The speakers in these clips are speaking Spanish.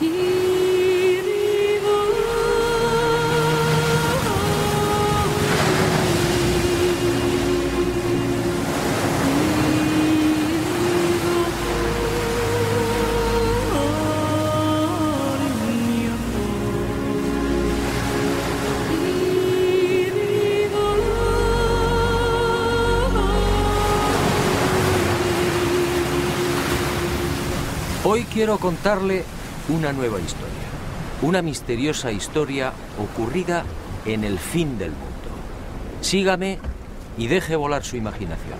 Hoy quiero contarle una nueva historia, una misteriosa historia ocurrida en el fin del mundo. Sígame y deje volar su imaginación.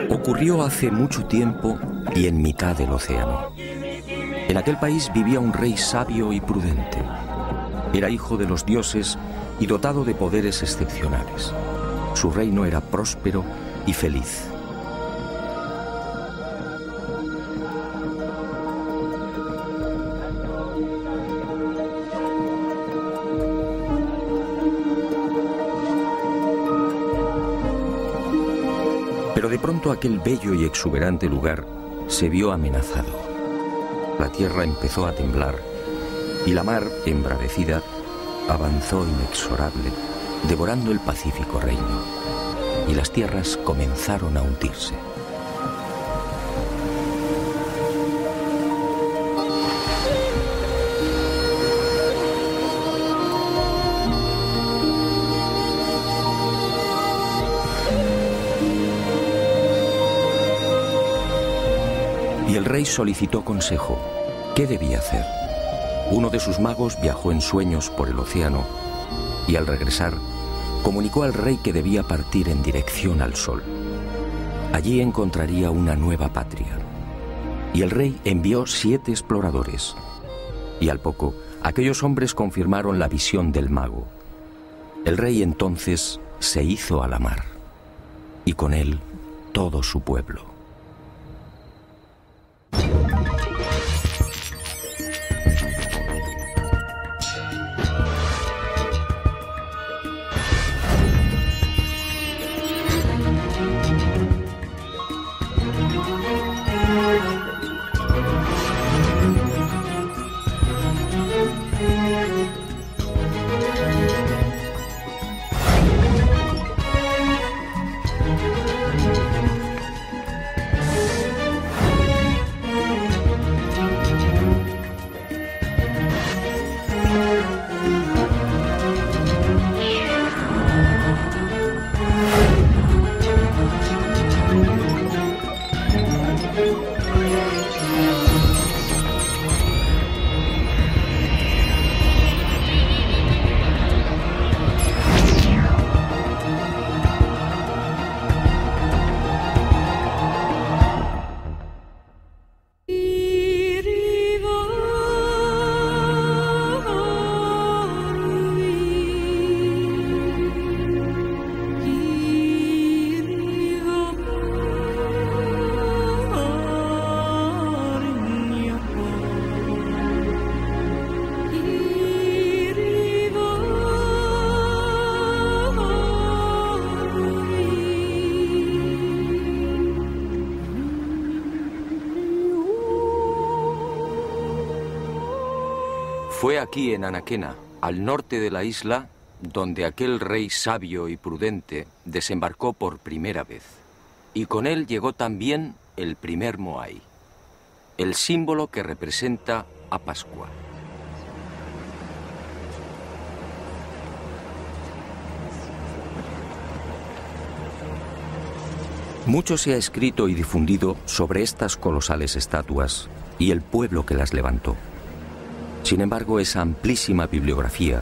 Ocurrió hace mucho tiempo y en mitad del océano. En aquel país vivía un rey sabio y prudente. Era hijo de los dioses y dotado de poderes excepcionales. Su reino era próspero y feliz. Pero de pronto aquel bello y exuberante lugar se vio amenazado. La tierra empezó a temblar y la mar, embravecida, avanzó inexorable, devorando el pacífico reino, y las tierras comenzaron a hundirse. Y el rey solicitó consejo. ¿Qué debía hacer? Uno de sus magos viajó en sueños por el océano y al regresar comunicó al rey que debía partir en dirección al sol. Allí encontraría una nueva patria. Y el rey envió 7 exploradores. Y al poco, aquellos hombres confirmaron la visión del mago. El rey entonces se hizo a la mar, y con él todo su pueblo. Fue aquí en Anaquena, al norte de la isla, donde aquel rey sabio y prudente desembarcó por primera vez. Y con él llegó también el primer Moai, el símbolo que representa a Pascua. Mucho se ha escrito y difundido sobre estas colosales estatuas y el pueblo que las levantó. Sin embargo, esa amplísima bibliografía,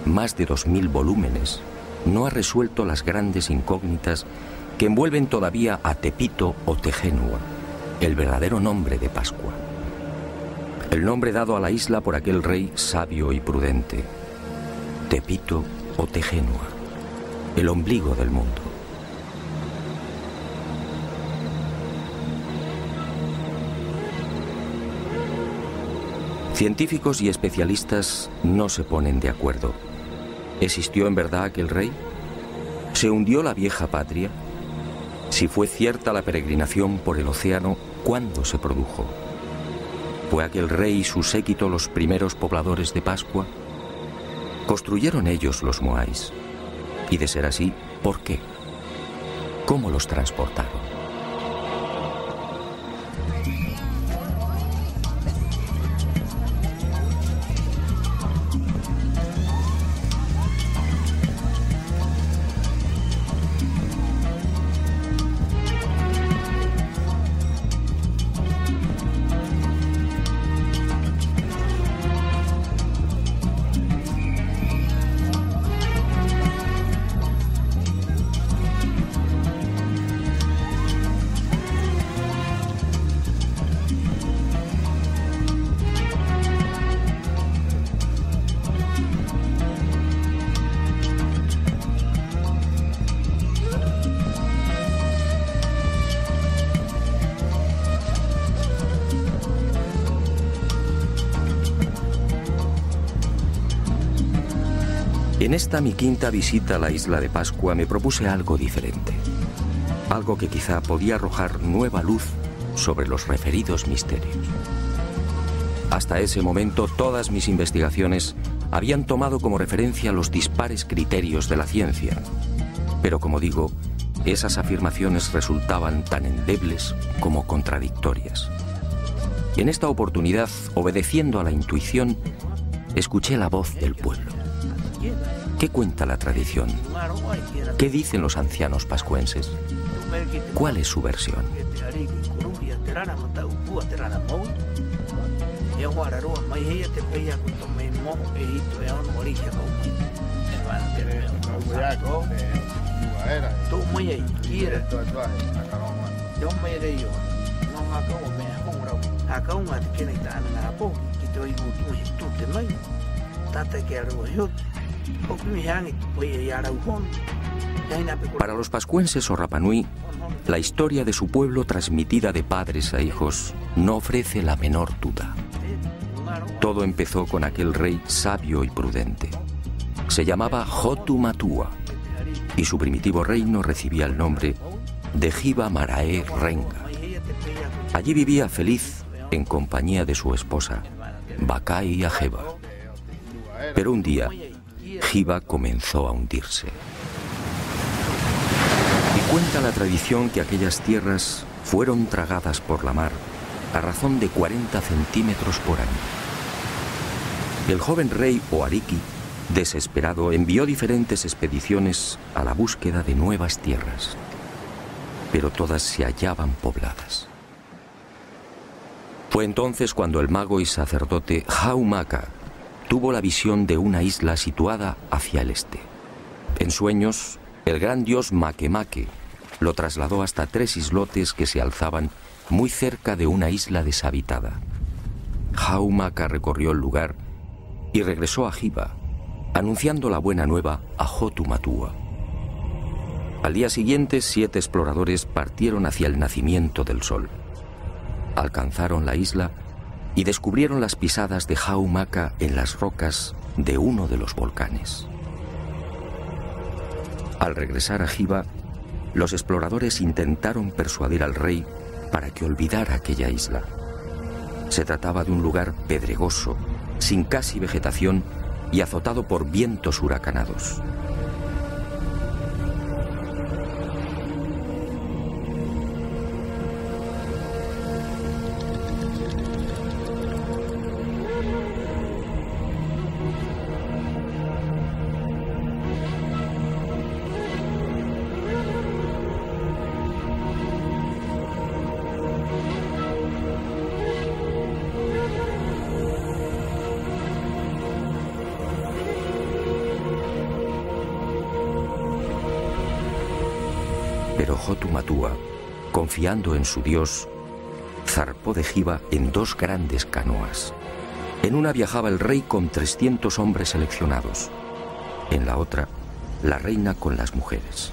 más de 2000 volúmenes, no ha resuelto las grandes incógnitas que envuelven todavía a Tepito o Tejenua, el verdadero nombre de Pascua. el nombre dado a la isla por aquel rey sabio y prudente. Tepito o Tegenua, el ombligo del mundo. Científicos y especialistas no se ponen de acuerdo. ¿Existió en verdad aquel rey? ¿Se hundió la vieja patria? Si fue cierta la peregrinación por el océano, ¿cuándo se produjo? ¿Fue aquel rey y su séquito los primeros pobladores de Pascua? ¿Construyeron ellos los moais? Y de ser así, ¿por qué? ¿Cómo los transportaron? En esta mi quinta visita a la isla de Pascua me propuse algo diferente. Algo que quizá podía arrojar nueva luz sobre los referidos misterios. Hasta ese momento todas mis investigaciones habían tomado como referencia los dispares criterios de la ciencia. Pero como digo, esas afirmaciones resultaban tan endebles como contradictorias. Y en esta oportunidad, obedeciendo a la intuición, escuché la voz del pueblo. ¿Qué cuenta la tradición? ¿Qué dicen los ancianos pascuenses? ¿Cuál es su versión? Para los pascuenses o Rapanui, la historia de su pueblo transmitida de padres a hijos no ofrece la menor duda. Todo empezó con aquel rey sabio y prudente. Se llamaba Hotu Matua y su primitivo reino recibía el nombre de Hiva Marae Renga. Allí vivía feliz en compañía de su esposa, Bakai Ajeba. Pero un día, Hiva comenzó a hundirse. Y cuenta la tradición que aquellas tierras fueron tragadas por la mar a razón de 40 centímetros por año. El joven rey Oariki, desesperado, envió diferentes expediciones a la búsqueda de nuevas tierras, pero todas se hallaban pobladas. Fue entonces cuando el mago y sacerdote Haumaka tuvo la visión de una isla situada hacia el este. En sueños, el gran dios Makemake lo trasladó hasta 3 islotes que se alzaban muy cerca de una isla deshabitada. Haumaka recorrió el lugar y regresó a Hiva, anunciando la buena nueva a Hotu Matua. Al día siguiente, 7 exploradores partieron hacia el nacimiento del sol. Alcanzaron la isla y descubrieron las pisadas de Haumaka en las rocas de uno de los volcanes. Al regresar a Hiva, los exploradores intentaron persuadir al rey para que olvidara aquella isla. Se trataba de un lugar pedregoso, sin casi vegetación y azotado por vientos huracanados. Pero Hotu Matua, confiando en su dios, zarpó de Giva en 2 grandes canoas. En una viajaba el rey con 300 hombres seleccionados, en la otra la reina con las mujeres.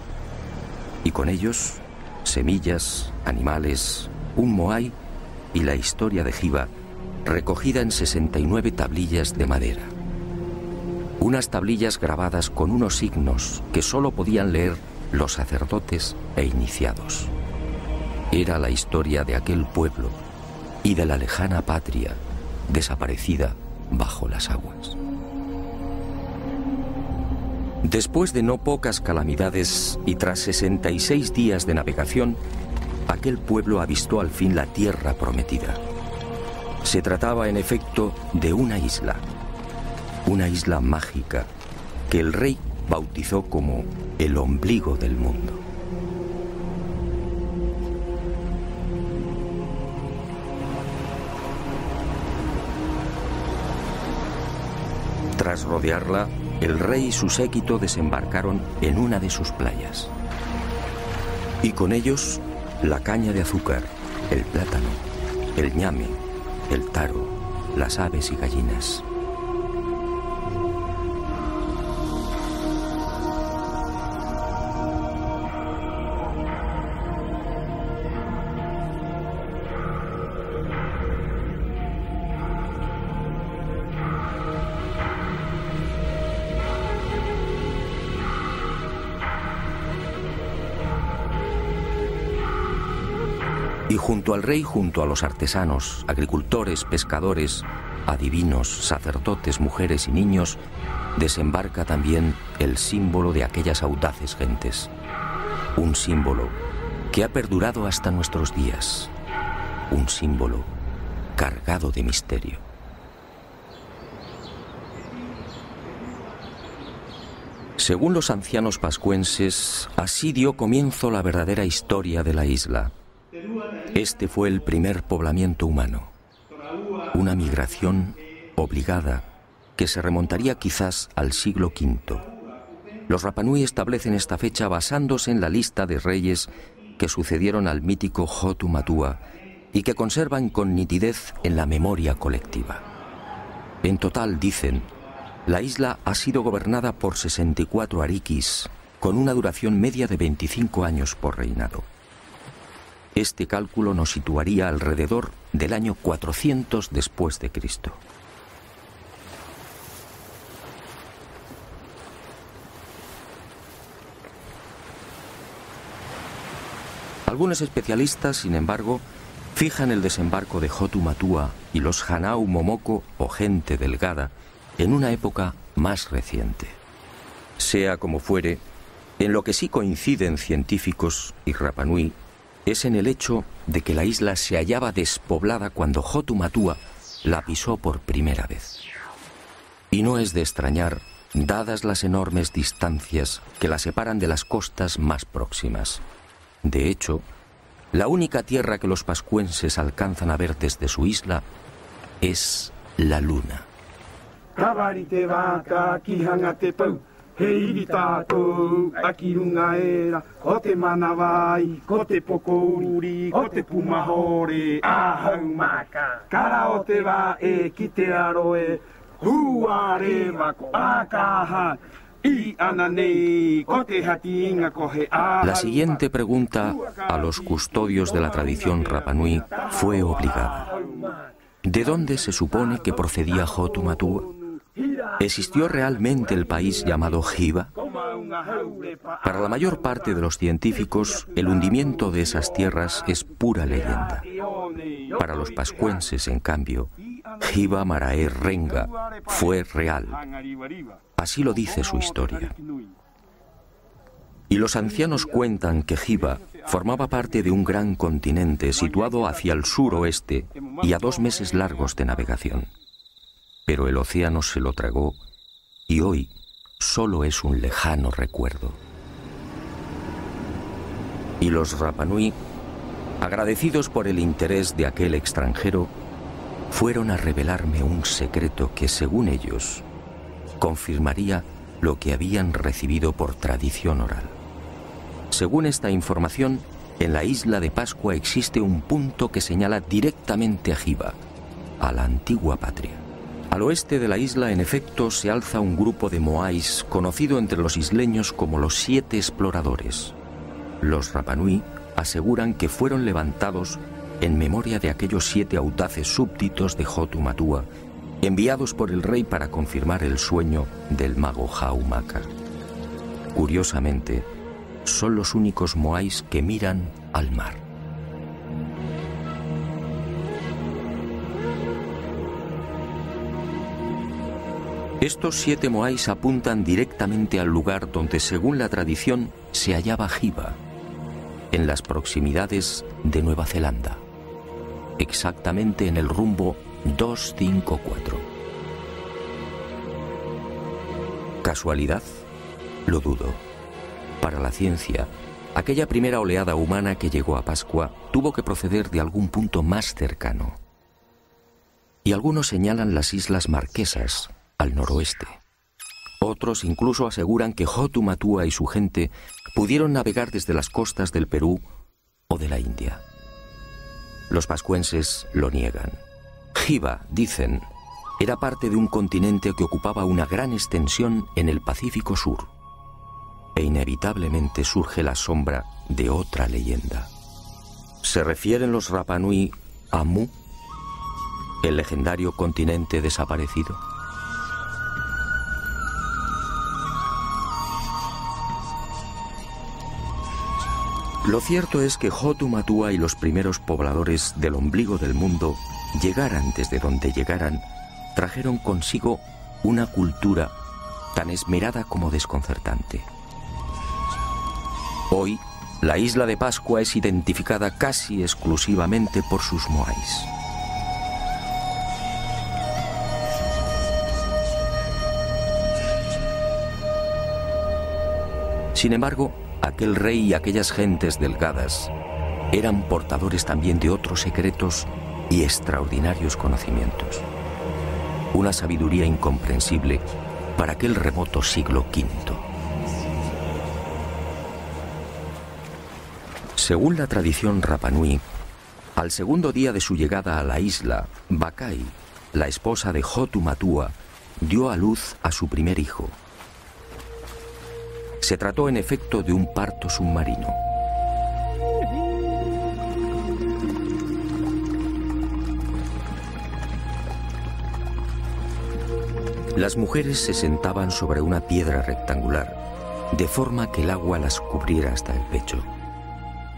Y con ellos semillas, animales, un moai y la historia de Giva recogida en 69 tablillas de madera. Unas tablillas grabadas con unos signos que solo podían leer los sacerdotes e iniciados. Era la historia de aquel pueblo y de la lejana patria desaparecida bajo las aguas. Después de no pocas calamidades y tras 66 días de navegación, aquel pueblo avistó al fin la tierra prometida. Se trataba en efecto de una isla mágica que el rey bautizó como el ombligo del mundo. Tras rodearla, el rey y su séquito desembarcaron en una de sus playas. Y con ellos la caña de azúcar, el plátano, el ñame, el taro, las aves y gallinas. Y junto al rey, junto a los artesanos, agricultores, pescadores, adivinos, sacerdotes, mujeres y niños, desembarca también el símbolo de aquellas audaces gentes. Un símbolo que ha perdurado hasta nuestros días. Un símbolo cargado de misterio. Según los ancianos pascuenses, así dio comienzo la verdadera historia de la isla. Este fue el primer poblamiento humano, una migración obligada que se remontaría quizás al siglo V. Los Rapanui establecen esta fecha basándose en la lista de reyes que sucedieron al mítico Hotu Matua y que conservan con nitidez en la memoria colectiva. En total, dicen, la isla ha sido gobernada por 64 arikis, con una duración media de 25 años por reinado. Este cálculo nos situaría alrededor del año 400 después de Cristo. Algunos especialistas, sin embargo, fijan el desembarco de Hotu Matua y los Hanau Momoko o gente delgada en una época más reciente. Sea como fuere, en lo que sí coinciden científicos y Rapanui es en el hecho de que la isla se hallaba despoblada cuando Hotu Matua la pisó por primera vez. Y no es de extrañar, dadas las enormes distancias que la separan de las costas más próximas. De hecho, la única tierra que los pascuenses alcanzan a ver desde su isla es la luna. Hei tatou, aki runga era, ko te manawai, ko te pokouri, ko te pumahore, ahau maka. Kara o te wā e ki te aroe, hua rewa ko akaha, I ana nei, ko te hati inga ko he ahau. La siguiente pregunta a los custodios de la tradición Rapanui fue obligada. ¿De dónde se supone que procedía Hotu Matua? ¿Existió realmente el país llamado Giva? Para la mayor parte de los científicos, el hundimiento de esas tierras es pura leyenda. Para los pascuenses, en cambio, Giva Marae Renga fue real. Así lo dice su historia. Y los ancianos cuentan que Giva formaba parte de un gran continente situado hacia el suroeste y a 2 meses largos de navegación. Pero el océano se lo tragó y hoy solo es un lejano recuerdo. Y los Rapanui, agradecidos por el interés de aquel extranjero, fueron a revelarme un secreto que, según ellos, confirmaría lo que habían recibido por tradición oral. Según esta información, En la isla de Pascua existe un punto que señala directamente a Hiva, a la antigua patria. Al oeste de la isla, en efecto, se alza un grupo de moais conocido entre los isleños como los 7 exploradores. Los Rapanui aseguran que fueron levantados en memoria de aquellos 7 audaces súbditos de Hotu Matua, enviados por el rey para confirmar el sueño del mago Haumaka. Curiosamente, son los únicos moais que miran al mar. Estos 7 moais apuntan directamente al lugar donde, según la tradición, se hallaba Hiva, en las proximidades de Nueva Zelanda, exactamente en el rumbo 254. ¿Casualidad? Lo dudo. Para la ciencia, aquella primera oleada humana que llegó a Pascua tuvo que proceder de algún punto más cercano. Y algunos señalan las Islas Marquesas, al noroeste. Otros incluso aseguran que Hotu Matua y su gente pudieron navegar desde las costas del Perú o de la India. Los pascuenses lo niegan. Hiva, dicen, era parte de un continente que ocupaba una gran extensión en el Pacífico Sur. E inevitablemente surge la sombra de otra leyenda. ¿Se refieren los Rapanui a Mu, el legendario continente desaparecido? Lo cierto es que Hotu Matua y los primeros pobladores del ombligo del mundo, llegaran desde donde llegaran, trajeron consigo una cultura tan esmerada como desconcertante. Hoy, la isla de Pascua es identificada casi exclusivamente por sus moais. Sin embargo, aquel rey y aquellas gentes delgadas eran portadores también de otros secretos y extraordinarios conocimientos. Una sabiduría incomprensible para aquel remoto siglo V. Según la tradición Rapanui, al segundo día de su llegada a la isla, Bakai, la esposa de Hotu Matua, dio a luz a su primer hijo. Se trató en efecto de un parto submarino. Las mujeres se sentaban sobre una piedra rectangular, de forma que el agua las cubriera hasta el pecho.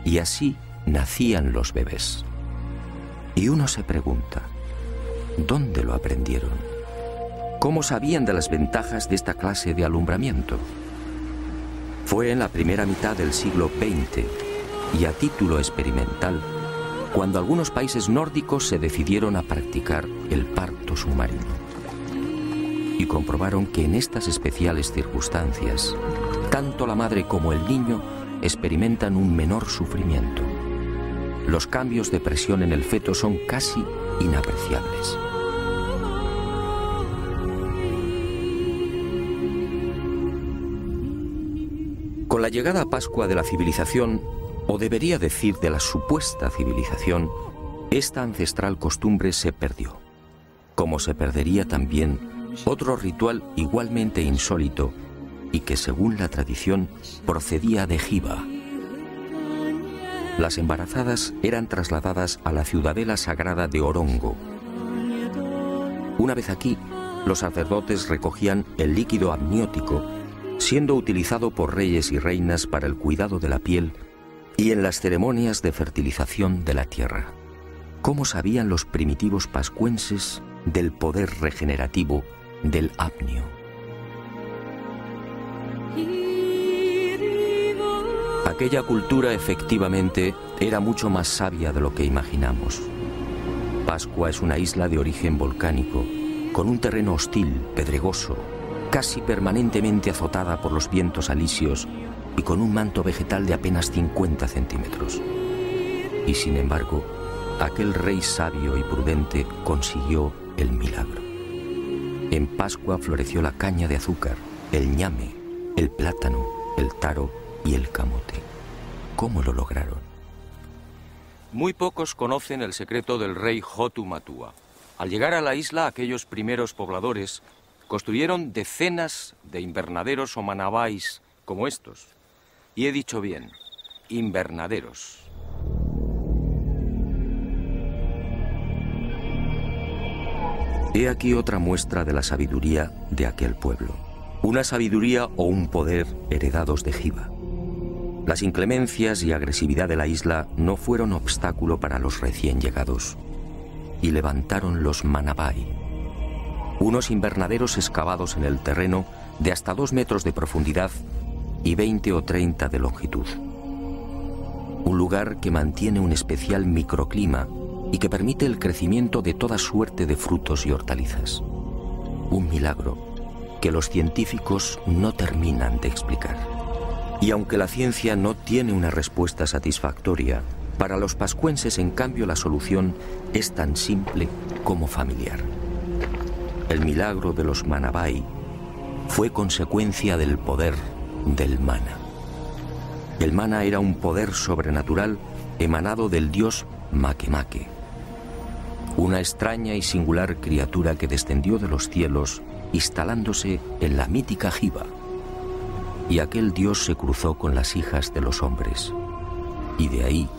Y así nacían los bebés. Y uno se pregunta, ¿dónde lo aprendieron? ¿Cómo sabían de las ventajas de esta clase de alumbramiento? Fue en la primera mitad del siglo XX y a título experimental cuando algunos países nórdicos se decidieron a practicar el parto submarino y comprobaron que en estas especiales circunstancias tanto la madre como el niño experimentan un menor sufrimiento. Los cambios de presión en el feto son casi inapreciables. Con la llegada a Pascua de la civilización, o debería decir de la supuesta civilización, esta ancestral costumbre se perdió, como se perdería también otro ritual igualmente insólito y que, según la tradición, procedía de Hiva. Las embarazadas eran trasladadas a la ciudadela sagrada de Orongo. Una vez aquí, los sacerdotes recogían el líquido amniótico, siendo utilizado por reyes y reinas para el cuidado de la piel y en las ceremonias de fertilización de la tierra. ¿Cómo sabían los primitivos pascuenses del poder regenerativo del apnio? Aquella cultura efectivamente era mucho más sabia de lo que imaginamos. Pascua es una isla de origen volcánico, con un terreno hostil, pedregoso, casi permanentemente azotada por los vientos alisios y con un manto vegetal de apenas 50 centímetros. Y sin embargo, aquel rey sabio y prudente consiguió el milagro. En Pascua floreció la caña de azúcar, el ñame, el plátano, el taro y el camote. ¿Cómo lo lograron? Muy pocos conocen el secreto del rey Hotu Matua. Al llegar a la isla, aquellos primeros pobladores construyeron decenas de invernaderos o manabais como estos. Y he dicho bien, invernaderos. He aquí otra muestra de la sabiduría de aquel pueblo. Una sabiduría o un poder heredados de Hiva. Las inclemencias y agresividad de la isla no fueron obstáculo para los recién llegados. Y levantaron los Manabai, unos invernaderos excavados en el terreno de hasta 2 metros de profundidad y 20 o 30 de longitud. Un lugar que mantiene un especial microclima y que permite el crecimiento de toda suerte de frutos y hortalizas. Un milagro que los científicos no terminan de explicar. Y aunque la ciencia no tiene una respuesta satisfactoria, para los pascuenses, en cambio, la solución es tan simple como familiar. El milagro de los Manabai fue consecuencia del poder del mana. El mana era un poder sobrenatural emanado del dios Makemake, una extraña y singular criatura que descendió de los cielos instalándose en la mítica Hiva. Y aquel dios se cruzó con las hijas de los hombres, y de ahí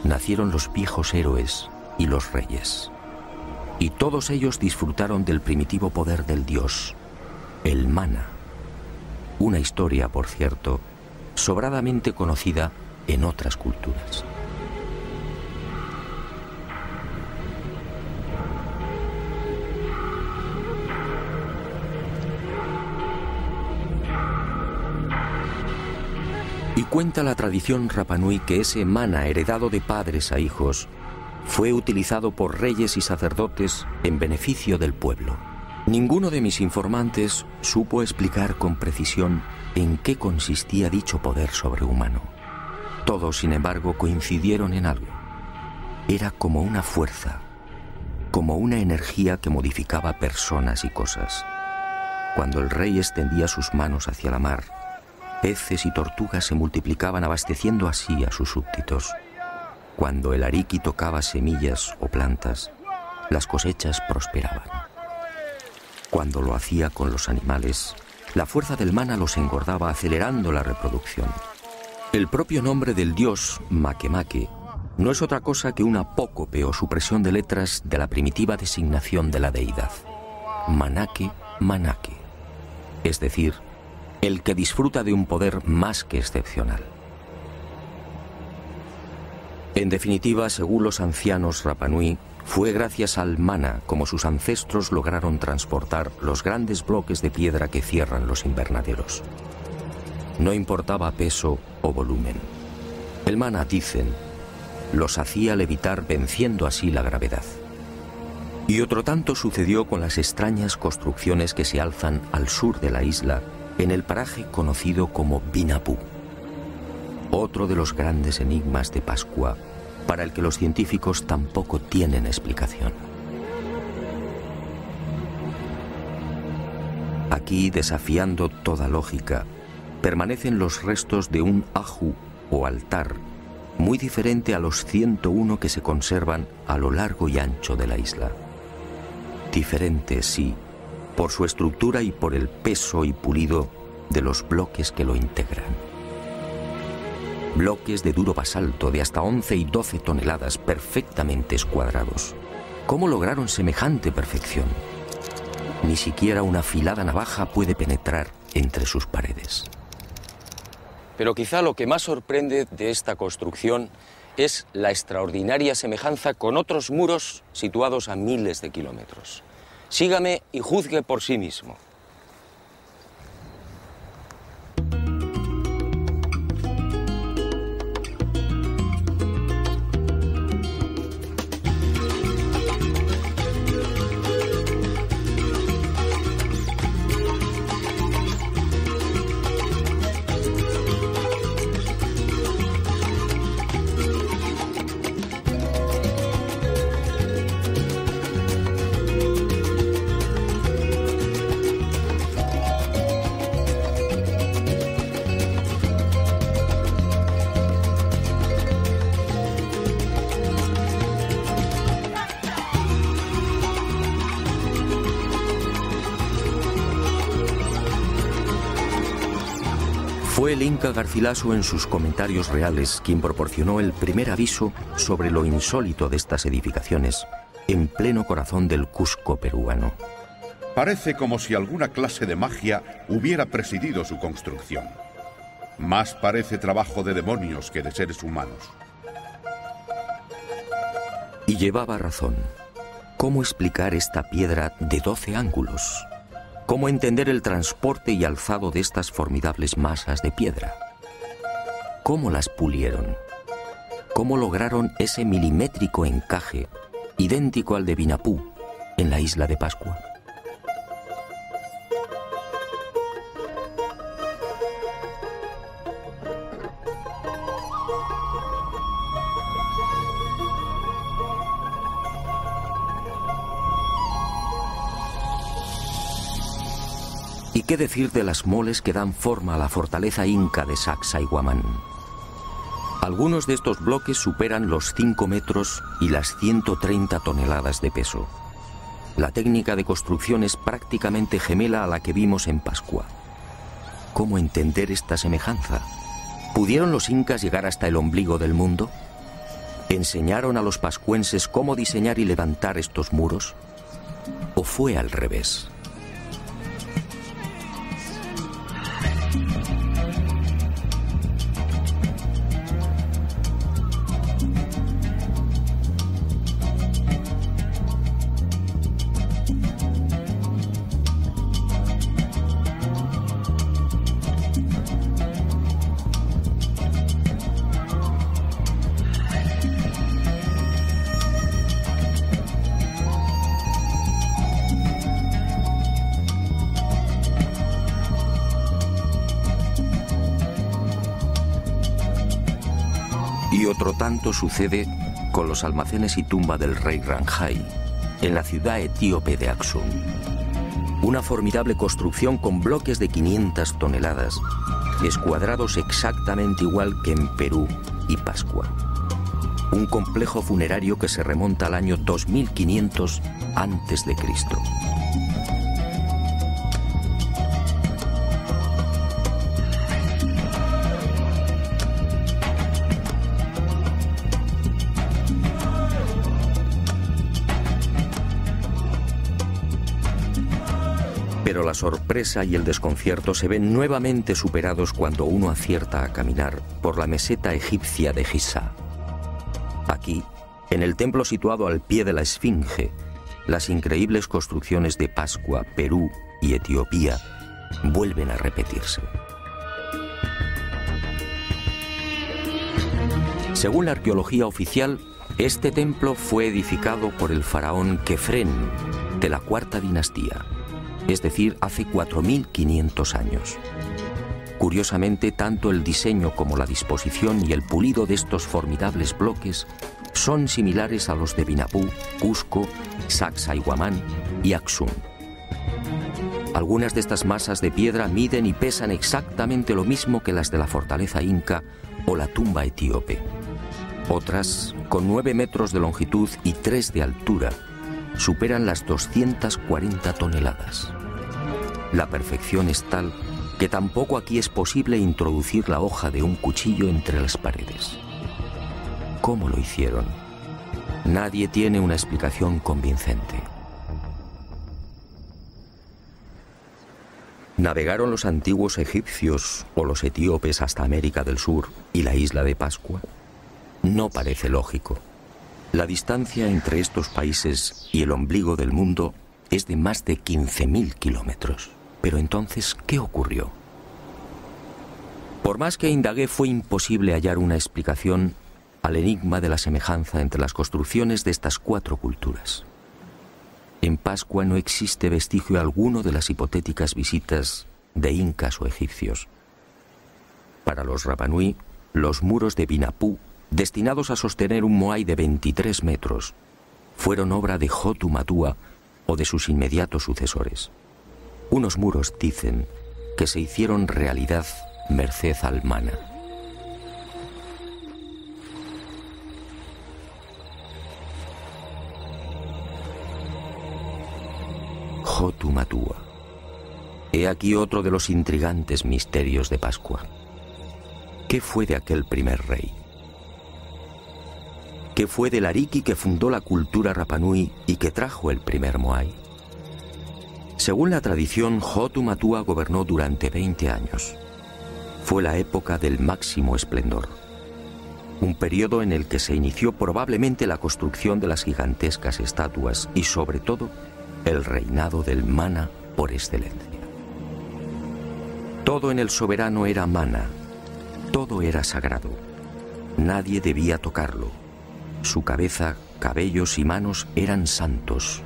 nacieron los viejos héroes y los reyes. Y todos ellos disfrutaron del primitivo poder del dios, el mana. Una historia, por cierto, sobradamente conocida en otras culturas. Y cuenta la tradición Rapanui que ese mana heredado de padres a hijos fue utilizado por reyes y sacerdotes en beneficio del pueblo. Ninguno de mis informantes supo explicar con precisión en qué consistía dicho poder sobrehumano. Todos, sin embargo, coincidieron en algo. Era como una fuerza, como una energía que modificaba personas y cosas. Cuando el rey extendía sus manos hacia la mar, peces y tortugas se multiplicaban, abasteciendo así a sus súbditos. Cuando el ariqui tocaba semillas o plantas, las cosechas prosperaban. Cuando lo hacía con los animales, la fuerza del mana los engordaba, acelerando la reproducción. El propio nombre del dios, Makemake, no es otra cosa que una apócope o supresión de letras de la primitiva designación de la deidad. Manake, Manake. Es decir, el que disfruta de un poder más que excepcional. En definitiva, según los ancianos Rapanui, fue gracias al mana como sus ancestros lograron transportar los grandes bloques de piedra que cierran los invernaderos. No importaba peso o volumen. El mana, dicen, los hacía levitar, venciendo así la gravedad. Y otro tanto sucedió con las extrañas construcciones que se alzan al sur de la isla, en el paraje conocido como Binapú. Otro de los grandes enigmas de Pascua, para el que los científicos tampoco tienen explicación. Aquí, desafiando toda lógica, permanecen los restos de un aju o altar, muy diferente a los 101 que se conservan a lo largo y ancho de la isla. Diferente, sí, por su estructura y por el peso y pulido de los bloques que lo integran. Bloques de duro basalto de hasta 11 y 12 toneladas perfectamente escuadrados. ¿Cómo lograron semejante perfección? Ni siquiera una afilada navaja puede penetrar entre sus paredes. Pero quizá lo que más sorprende de esta construcción es la extraordinaria semejanza con otros muros situados a miles de kilómetros. Sígame y juzgue por sí mismo. Fue el Inca Garcilaso en sus comentarios reales quien proporcionó el primer aviso sobre lo insólito de estas edificaciones en pleno corazón del Cusco peruano. Parece como si alguna clase de magia hubiera presidido su construcción. Más parece trabajo de demonios que de seres humanos. Y llevaba razón. ¿Cómo explicar esta piedra de 12 ángulos? ¿Cómo entender el transporte y alzado de estas formidables masas de piedra? ¿Cómo las pulieron? ¿Cómo lograron ese milimétrico encaje idéntico al de Vinapú en la isla de Pascua? ¿Y qué decir de las moles que dan forma a la fortaleza inca de Sacsayhuamán? Algunos de estos bloques superan los 5 metros y las 130 toneladas de peso. La técnica de construcción es prácticamente gemela a la que vimos en Pascua. ¿Cómo entender esta semejanza? ¿Pudieron los incas llegar hasta el ombligo del mundo? ¿Enseñaron a los pascuenses cómo diseñar y levantar estos muros? ¿O fue al revés? Y otro tanto sucede con los almacenes y tumba del rey Ranjai, en la ciudad etíope de Aksum. Una formidable construcción con bloques de 500 toneladas, escuadrados exactamente igual que en Perú y Pascua. Un complejo funerario que se remonta al año 2500 a.C. Pero la sorpresa y el desconcierto se ven nuevamente superados cuando uno acierta a caminar por la meseta egipcia de Giza. Aquí, en el templo situado al pie de la Esfinge, las increíbles construcciones de Pascua, Perú y Etiopía vuelven a repetirse. Según la arqueología oficial, este templo fue edificado por el faraón Kefren de la cuarta dinastía, es decir, hace 4500 años. Curiosamente, tanto el diseño como la disposición y el pulido de estos formidables bloques son similares a los de Vinapú, Cusco, Sacsayhuamán y Aksum. Algunas de estas masas de piedra miden y pesan exactamente lo mismo que las de la fortaleza inca o la tumba etíope. Otras, con 9 metros de longitud y 3 de altura, superan las 240 toneladas. La perfección es tal que tampoco aquí es posible introducir la hoja de un cuchillo entre las paredes. ¿Cómo lo hicieron? Nadie tiene una explicación convincente. ¿Navegaron los antiguos egipcios o los etíopes hasta América del Sur y la isla de Pascua? No parece lógico. La distancia entre estos países y el ombligo del mundo es de más de 15.000 kilómetros. Pero entonces, ¿qué ocurrió? Por más que indagué, fue imposible hallar una explicación al enigma de la semejanza entre las construcciones de estas 4 culturas. En Pascua no existe vestigio alguno de las hipotéticas visitas de incas o egipcios. Para los Rapanui, los muros de Vinapú, destinados a sostener un moai de 23 metros, fueron obra de Hotu Matua o de sus inmediatos sucesores. Unos muros, dicen, que se hicieron realidad merced al mana. Hotu Matua. He aquí otro de los intrigantes misterios de Pascua. ¿Qué fue de aquel primer rey? ¿Qué fue del Ariki que fundó la cultura Rapanui y que trajo el primer Moai? Según la tradición, Hotu Matua gobernó durante 20 años. Fue la época del máximo esplendor. Un periodo en el que se inició probablemente la construcción de las gigantescas estatuas y, sobre todo, el reinado del mana por excelencia. Todo en el soberano era mana, todo era sagrado. Nadie debía tocarlo. Su cabeza, cabellos y manos eran santos.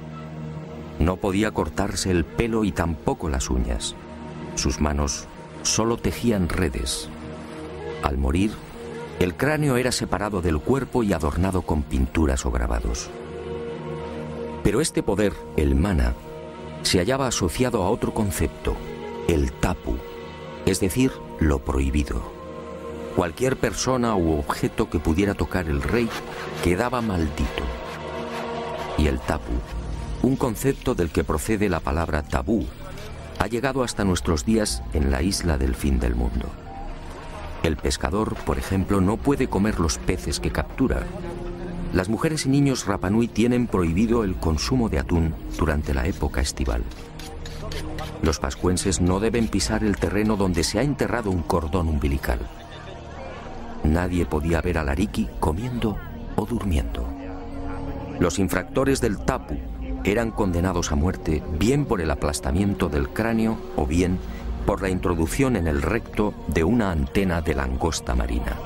No podía cortarse el pelo y tampoco las uñas. Sus manos solo tejían redes. Al morir, el cráneo era separado del cuerpo y adornado con pinturas o grabados. Pero este poder, el mana, se hallaba asociado a otro concepto, el tapu, es decir, lo prohibido. Cualquier persona u objeto que pudiera tocar el rey quedaba maldito. Y el tapu, un concepto del que procede la palabra tabú, ha llegado hasta nuestros días en la isla del fin del mundo. El pescador, por ejemplo, no puede comer los peces que captura. Las mujeres y niños Rapanui tienen prohibido el consumo de atún durante la época estival. Los pascuenses no deben pisar el terreno donde se ha enterrado un cordón umbilical. Nadie podía ver al Ariki comiendo o durmiendo. Los infractores del tapu eran condenados a muerte bien por el aplastamiento del cráneo o bien por la introducción en el recto de una antena de langosta marina.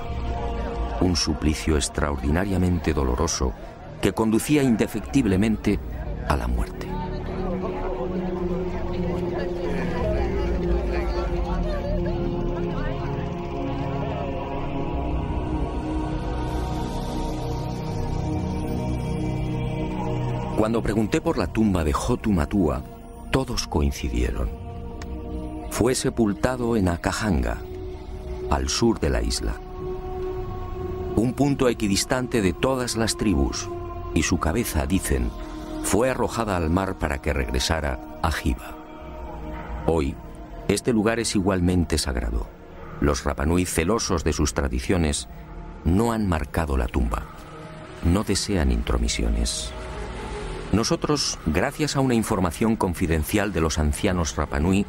Un suplicio extraordinariamente doloroso que conducía indefectiblemente a la muerte. Cuando pregunté por la tumba de Hotu Matua, todos coincidieron. Fue sepultado en Akahanga, al sur de la isla. Un punto equidistante de todas las tribus, y su cabeza, dicen, fue arrojada al mar para que regresara a Hiva. Hoy, este lugar es igualmente sagrado. Los Rapanui, celosos de sus tradiciones, no han marcado la tumba. No desean intromisiones. Nosotros, gracias a una información confidencial de los ancianos Rapanui,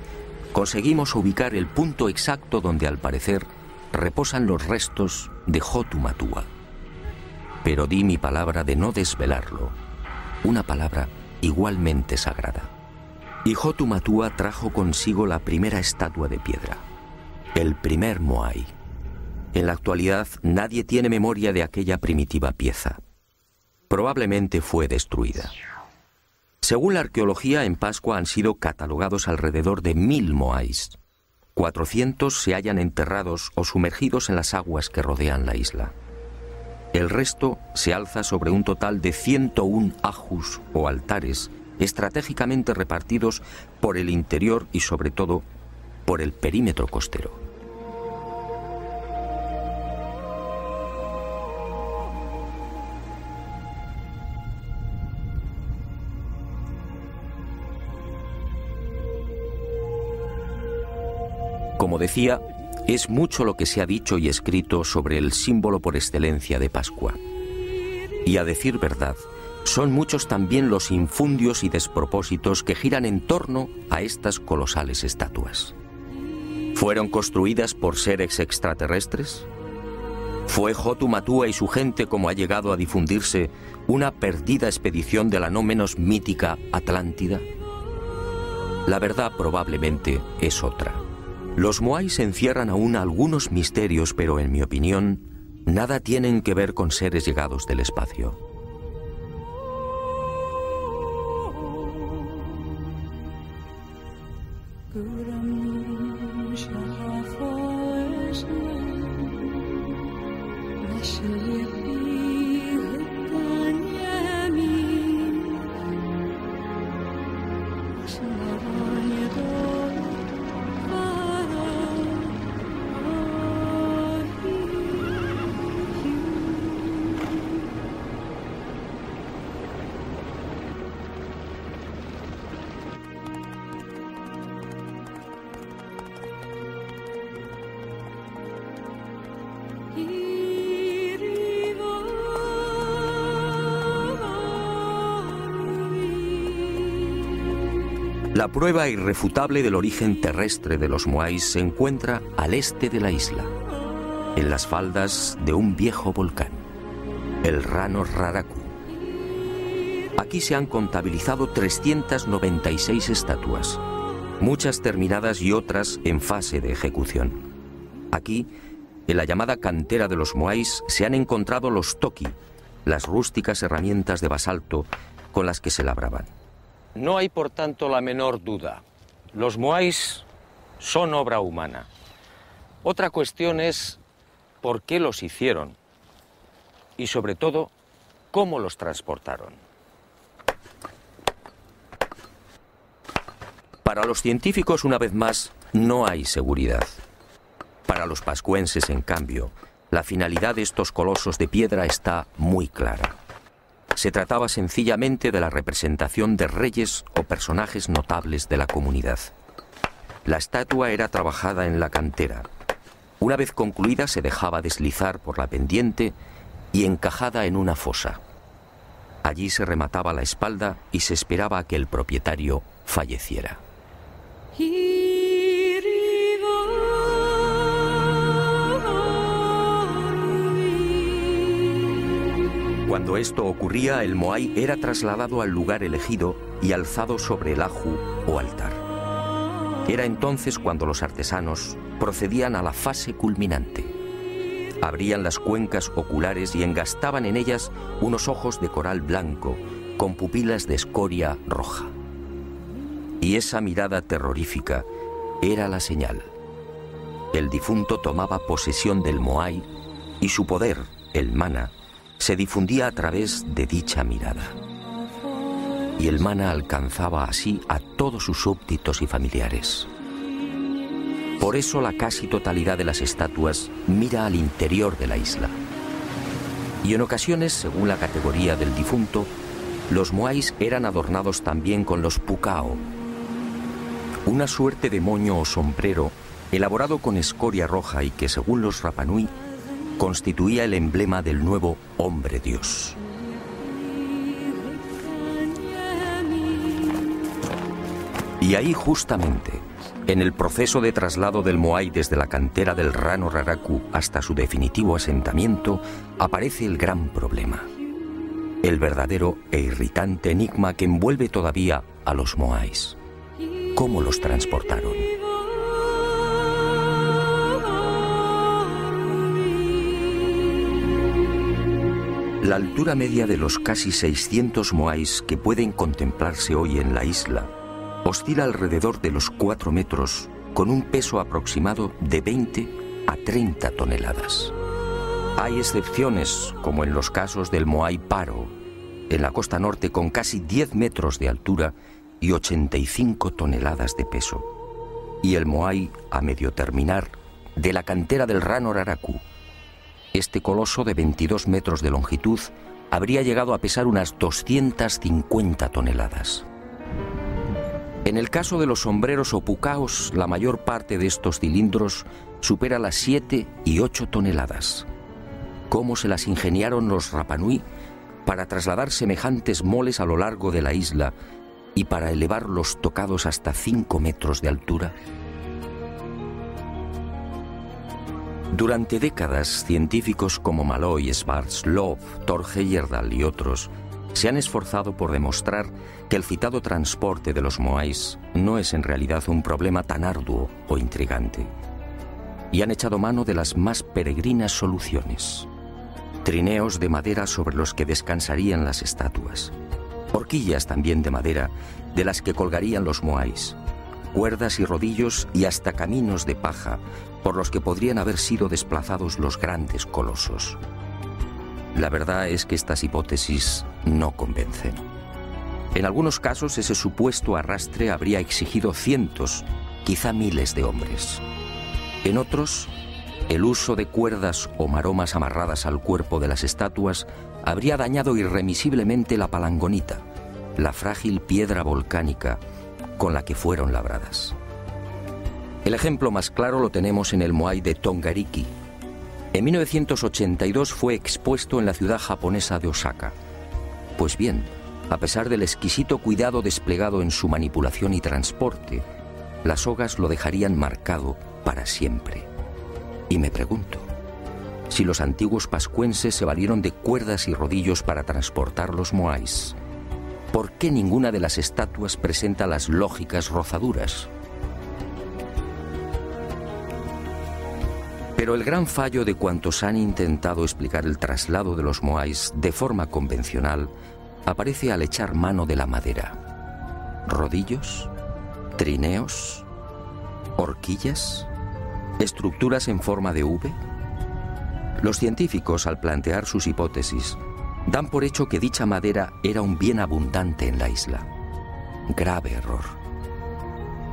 conseguimos ubicar el punto exacto donde, al parecer, reposan los restos de Hotu Matua. Pero di mi palabra de no desvelarlo, una palabra igualmente sagrada. Y Hotu Matua trajo consigo la primera estatua de piedra, el primer Moai. En la actualidad, nadie tiene memoria de aquella primitiva pieza. Probablemente fue destruida. Según la arqueología, en Pascua han sido catalogados alrededor de 1000 moais. 400 se hallan enterrados o sumergidos en las aguas que rodean la isla. El resto se alza sobre un total de 101 ajus o altares estratégicamente repartidos por el interior y, sobre todo, por el perímetro costero. Como decía, es mucho lo que se ha dicho y escrito sobre el símbolo por excelencia de Pascua. Y a decir verdad, son muchos también los infundios y despropósitos que giran en torno a estas colosales estatuas. ¿Fueron construidas por seres extraterrestres? ¿Fue Hotu Matua y su gente, como ha llegado a difundirse, una perdida expedición de la no menos mítica Atlántida? La verdad probablemente es otra. Los moais encierran aún algunos misterios, pero en mi opinión, nada tienen que ver con seres llegados del espacio. La prueba irrefutable del origen terrestre de los moais se encuentra al este de la isla, en las faldas de un viejo volcán, el Rano Raraku. Aquí se han contabilizado 396 estatuas, muchas terminadas y otras en fase de ejecución. Aquí, en la llamada cantera de los moais, se han encontrado los toki, las rústicas herramientas de basalto con las que se labraban. No hay, por tanto, la menor duda. Los moais son obra humana. Otra cuestión es por qué los hicieron y, sobre todo, cómo los transportaron. Para los científicos, una vez más, no hay seguridad. Para los pascuenses, en cambio, la finalidad de estos colosos de piedra está muy clara. Se trataba sencillamente de la representación de reyes o personajes notables de la comunidad. La estatua era trabajada en la cantera. Una vez concluida se dejaba deslizar por la pendiente y encajada en una fosa. Allí se remataba la espalda y se esperaba a que el propietario falleciera. Cuando esto ocurría, el moai era trasladado al lugar elegido y alzado sobre el aju o altar. Era entonces cuando los artesanos procedían a la fase culminante. Abrían las cuencas oculares y engastaban en ellas unos ojos de coral blanco con pupilas de escoria roja. Y esa mirada terrorífica era la señal. El difunto tomaba posesión del moai y su poder, el mana, se difundía a través de dicha mirada. Y el mana alcanzaba así a todos sus súbditos y familiares. Por eso la casi totalidad de las estatuas mira al interior de la isla. Y en ocasiones, según la categoría del difunto, los moais eran adornados también con los pukao, una suerte de moño o sombrero elaborado con escoria roja y que, según los Rapanui, constituía el emblema del nuevo hombre Dios. Y ahí justamente, en el proceso de traslado del moai desde la cantera del Rano Raraku hasta su definitivo asentamiento, aparece el gran problema. El verdadero e irritante enigma que envuelve todavía a los moais. ¿Cómo los transportaron? La altura media de los casi 600 moais que pueden contemplarse hoy en la isla oscila alrededor de los 4 metros, con un peso aproximado de 20 a 30 toneladas. Hay excepciones, como en los casos del moai paro, en la costa norte, con casi 10 metros de altura y 85 toneladas de peso. Y el moai, a medio terminar, de la cantera del Rano Raraku. Este coloso de 22 metros de longitud habría llegado a pesar unas 250 toneladas. En el caso de los sombreros o pucaos, la mayor parte de estos cilindros supera las 7 y 8 toneladas. ¿Cómo se las ingeniaron los Rapanui para trasladar semejantes moles a lo largo de la isla y para elevar los tocados hasta 5 metros de altura? Durante décadas, científicos como Malloy, Schwarzkopf, Thor Heyerdahl y otros se han esforzado por demostrar que el citado transporte de los moais no es en realidad un problema tan arduo o intrigante. Y han echado mano de las más peregrinas soluciones. Trineos de madera sobre los que descansarían las estatuas. Horquillas también de madera de las que colgarían los moais. Cuerdas y rodillos y hasta caminos de paja por los que podrían haber sido desplazados los grandes colosos. La verdad es que estas hipótesis no convencen. En algunos casos ese supuesto arrastre habría exigido cientos, quizá miles de hombres. En otros, el uso de cuerdas o maromas amarradas al cuerpo de las estatuas habría dañado irremisiblemente la palangonita, la frágil piedra volcánica con la que fueron labradas. El ejemplo más claro lo tenemos en el moai de Tongariki. En 1982 fue expuesto en la ciudad japonesa de Osaka. Pues bien, A pesar del exquisito cuidado desplegado en su manipulación y transporte, las sogas lo dejarían marcado para siempre. Y me pregunto, si los antiguos pascuenses se valieron de cuerdas y rodillos para transportar los moais, ¿por qué ninguna de las estatuas presenta las lógicas rozaduras? Pero el gran fallo de cuantos han intentado explicar el traslado de los moais de forma convencional aparece al echar mano de la madera. ¿Rodillos? ¿Trineos? ¿Horquillas? ¿Estructuras en forma de V? Los científicos, al plantear sus hipótesis, dan por hecho que dicha madera era un bien abundante en la isla. Grave error.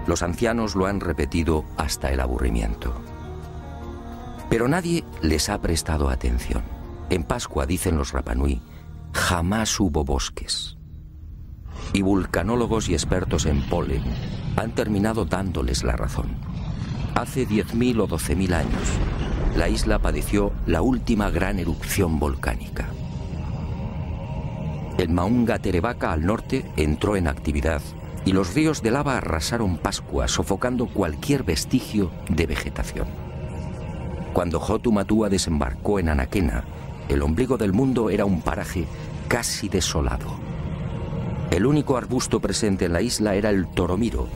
Los ancianos lo han repetido hasta el aburrimiento. Pero nadie les ha prestado atención. En Pascua, dicen los Rapanui, jamás hubo bosques. Y vulcanólogos y expertos en pole han terminado dándoles la razón. Hace 10.000 o 12.000 años, la isla padeció la última gran erupción volcánica. El Maunga Terebaka al norte entró en actividad y los ríos de lava arrasaron Pascua, sofocando cualquier vestigio de vegetación. Cuando Hotu Matua desembarcó en Anaquena, el ombligo del mundo era un paraje casi desolado. El único arbusto presente en la isla era el toromiro,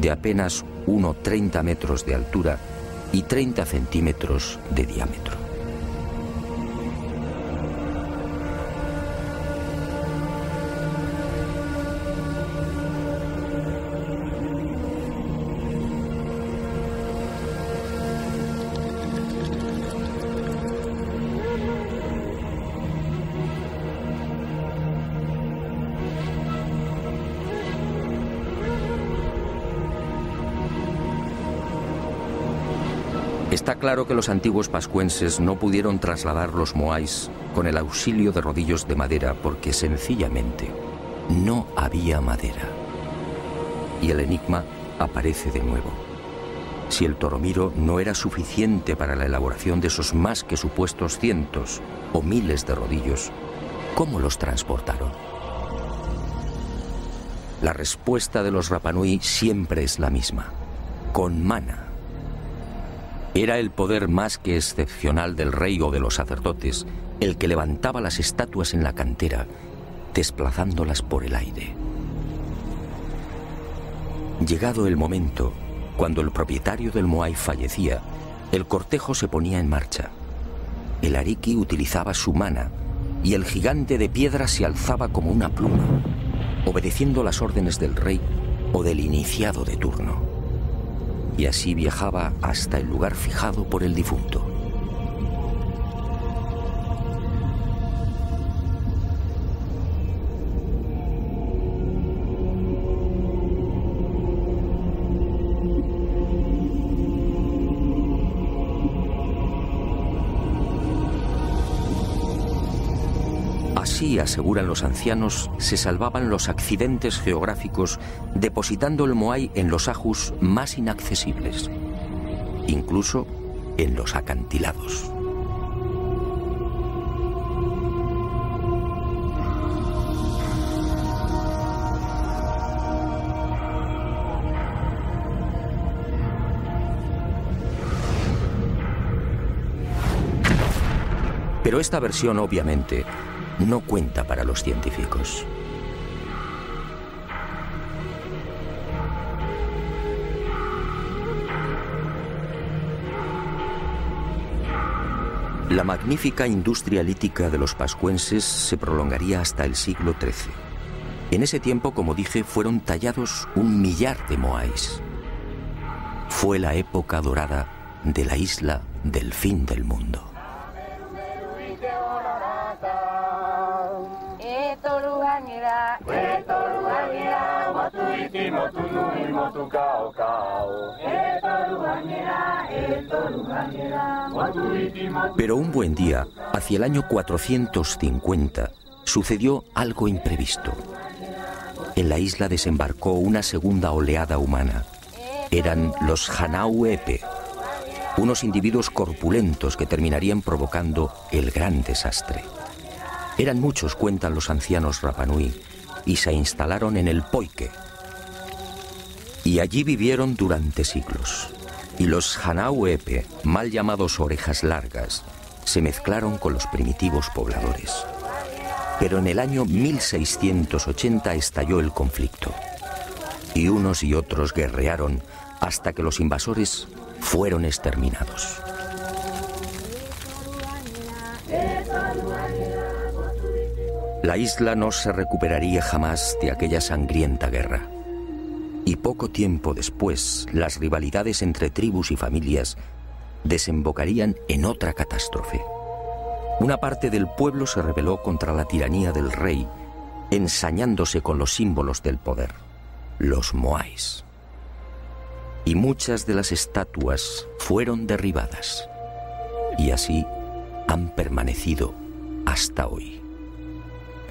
de apenas 1,30 metros de altura y 30 centímetros de diámetro. Está claro que los antiguos pascuenses no pudieron trasladar los moais con el auxilio de rodillos de madera porque sencillamente no había madera. Y el enigma aparece de nuevo. Si el toromiro no era suficiente para la elaboración de esos más que supuestos cientos o miles de rodillos, ¿cómo los transportaron? La respuesta de los Rapanui siempre es la misma: con mana. Era el poder más que excepcional del rey o de los sacerdotes el que levantaba las estatuas en la cantera, desplazándolas por el aire. Llegado el momento, cuando el propietario del moai fallecía, el cortejo se ponía en marcha. El ariki utilizaba su mana y el gigante de piedra se alzaba como una pluma, obedeciendo las órdenes del rey o del iniciado de turno. Y así viajaba hasta el lugar fijado por el difunto. Así, aseguran los ancianos, se salvaban los accidentes geográficos depositando el moai en los ajus más inaccesibles, incluso en los acantilados. Pero esta versión, obviamente, no cuenta para los científicos. La magnífica industria lítica de los pascuenses se prolongaría hasta el siglo XIII. En ese tiempo, como dije, fueron tallados 1 millar de moais. Fue la época dorada de la isla del fin del mundo. Pero un buen día, hacia el año 450, sucedió algo imprevisto. En la isla desembarcó una segunda oleada humana. Eran los Hanau Epe, unos individuos corpulentos que terminarían provocando el gran desastre. Eran muchos, cuentan los ancianos Rapanui, y se instalaron en el Poike. Y allí vivieron durante siglos. Y los Hanauepe, mal llamados orejas largas, se mezclaron con los primitivos pobladores. Pero en el año 1680 estalló el conflicto. Y unos y otros guerrearon hasta que los invasores fueron exterminados. La isla no se recuperaría jamás de aquella sangrienta guerra. Y poco tiempo después, las rivalidades entre tribus y familias desembocarían en otra catástrofe. Una parte del pueblo se rebeló contra la tiranía del rey, ensañándose con los símbolos del poder, los moais. Y muchas de las estatuas fueron derribadas. Y así han permanecido hasta hoy.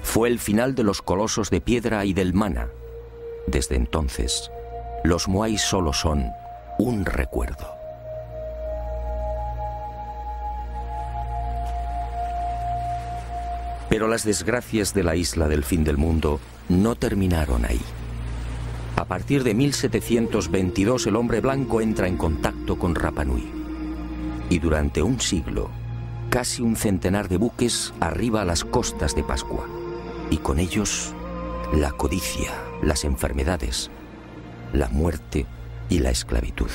Fue el final de los colosos de piedra y del mana. Desde entonces, los moais solo son un recuerdo. Pero las desgracias de la isla del fin del mundo no terminaron ahí. A partir de 1722 el hombre blanco entra en contacto con Rapa Nui. Y durante un siglo, casi un centenar de buques arriba a las costas de Pascua. Y con ellos, la codicia, las enfermedades, la muerte y la esclavitud.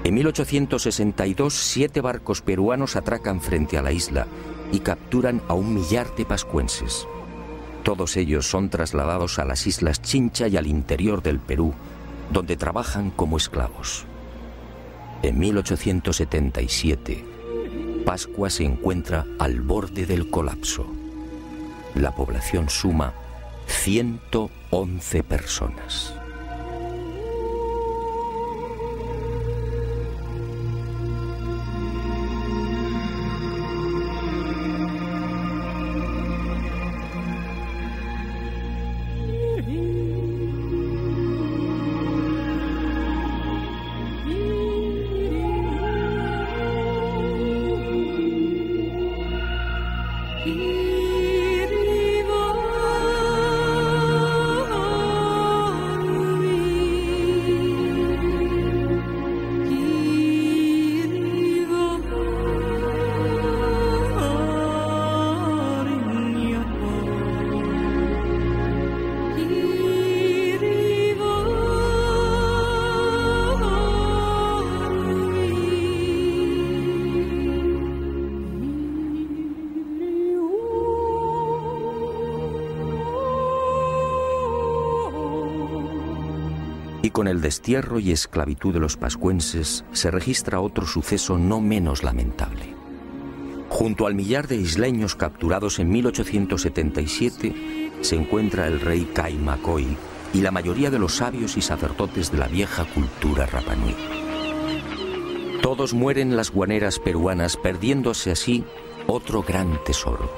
En 1862, 7 barcos peruanos atracan frente a la isla y capturan a 1 millar de pascuenses. Todos ellos son trasladados a las islas Chincha y al interior del Perú, donde trabajan como esclavos. En 1877, Pascua se encuentra al borde del colapso. La población suma 111 personas. Y con el destierro y esclavitud de los pascuenses se registra otro suceso no menos lamentable. Junto al millar de isleños capturados en 1877 se encuentra el rey Caimacoy y la mayoría de los sabios y sacerdotes de la vieja cultura Rapa Nui. Todos mueren en las guaneras peruanas, perdiéndose así otro gran tesoro,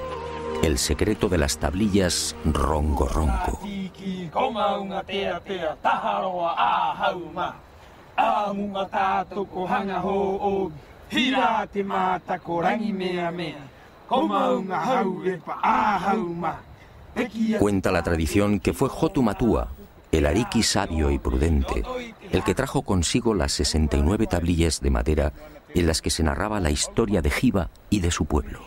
el secreto de las tablillas Rongo Rongo. Cuenta la tradición que fue Jotumatua, el ariqui sabio y prudente, el que trajo consigo las 69 tablillas de madera en las que se narraba la historia de Jiva y de su pueblo.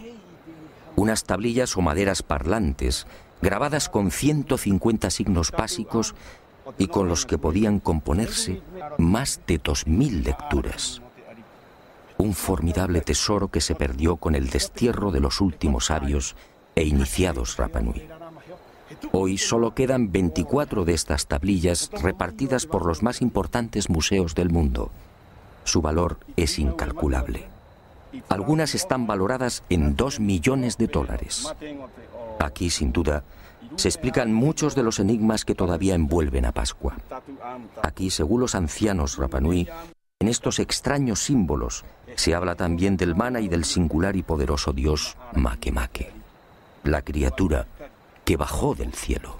Unas tablillas o maderas parlantes, grabadas con 150 signos básicos y con los que podían componerse más de 2000 lecturas. Un formidable tesoro que se perdió con el destierro de los últimos sabios e iniciados Rapa Nui. Hoy solo quedan 24 de estas tablillas repartidas por los más importantes museos del mundo. Su valor es incalculable. Algunas están valoradas en $2 millones. Aquí, sin duda, se explican muchos de los enigmas que todavía envuelven a Pascua. Aquí, según los ancianos Rapa Nui, en estos extraños símbolos se habla también del mana y del singular y poderoso dios Makemake, la criatura que bajó del cielo.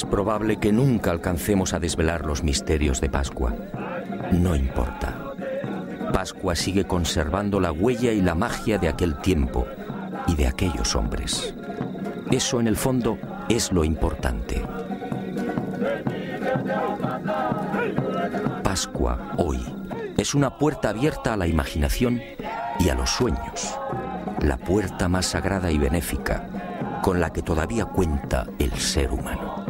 Es probable que nunca alcancemos a desvelar los misterios de Pascua. No importa. Pascua sigue conservando la huella y la magia de aquel tiempo y de aquellos hombres. Eso, en el fondo, es lo importante. Pascua, hoy, es una puerta abierta a la imaginación y a los sueños. La puerta más sagrada y benéfica con la que todavía cuenta el ser humano.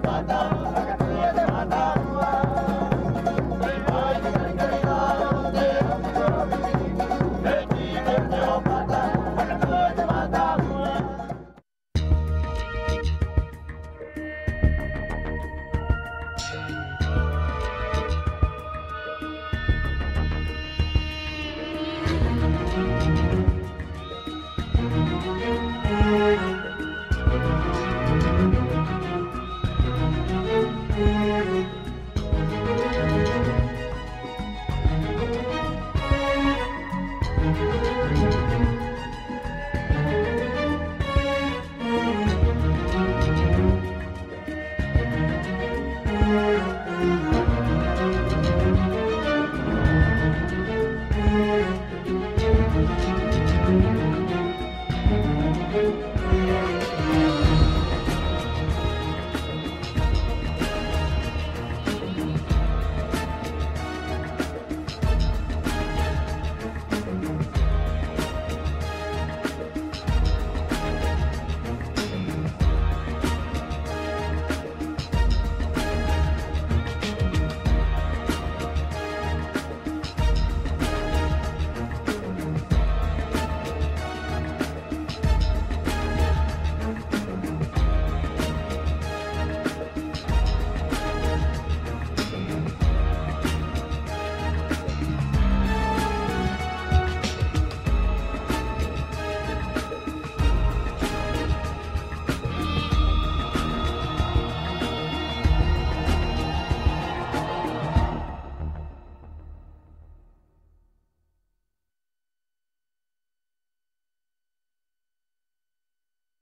Pata